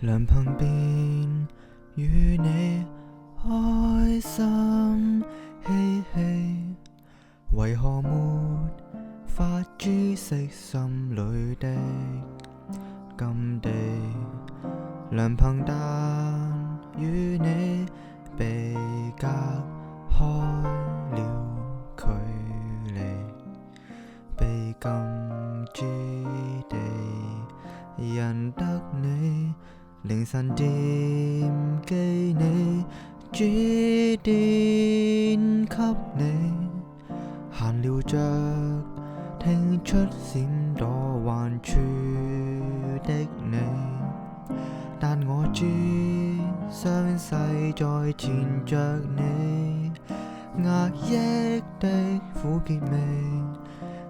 良朋便與你開心嬉戲，為何沒法知悉心裏的禁地？良朋但與你被隔開了距離，被禁之地，人得你凌晨惦記你，致電給你，閒聊着聽出閃躲患處的你，但我知傷勢在纏着你，壓抑的苦澀味，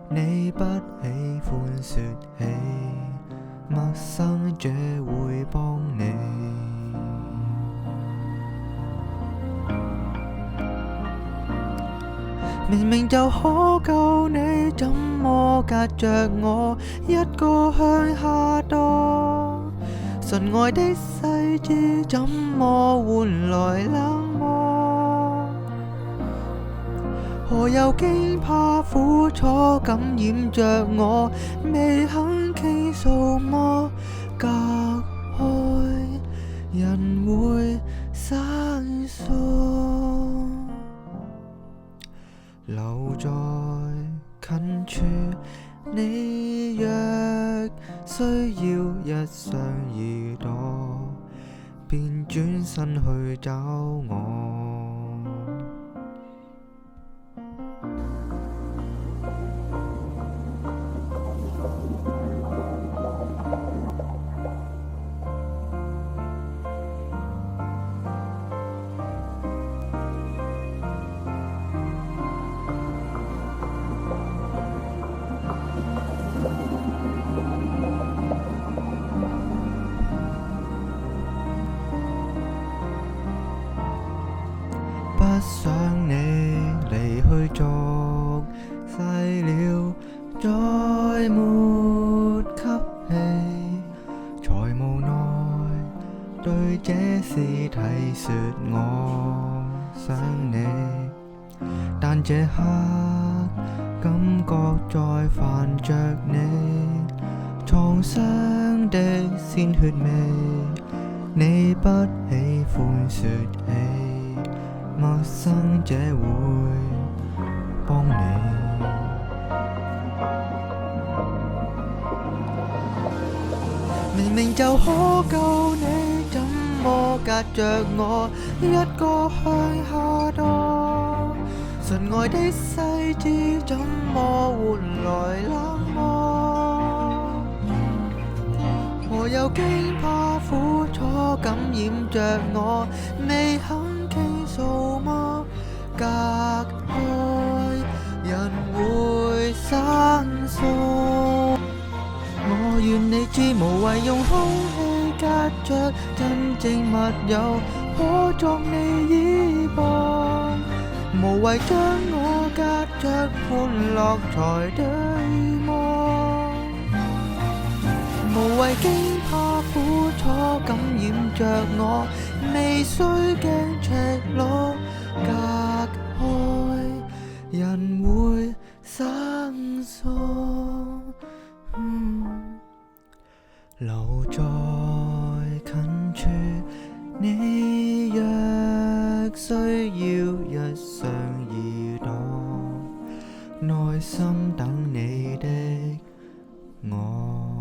你不喜歡說起，陌生者會幫你。明明就可救你，怎麼隔着我一個向下墮？純愛的細緻怎麼換來冷漠？何有驚怕苦楚感染着我，未肯傾訴麼？隔開人會生疏，留在近處，你若需要一雙耳朵，便轉身去找我。不想你離去俗世了，再沒給氣，才無奈對這屍體說我想你，但這刻感覺在煩着你，創傷的鮮血味，你不喜歡說起，陌生者會幫你。明明就可救你，怎麼隔着我一個向下墮？純愛的細緻怎麼換來冷漠？何有驚怕苦楚感染着我，未肯傾訴麼？隔開人會生疏，我願你知無謂用空氣隔着真正密友，可作你倚傍，無謂將我隔着歡樂才對望，無謂驚怕苦楚感染着我，未需驚赤裸，隔開人會生疏，留在近處，你若需要一雙耳朵，耐心等你的我。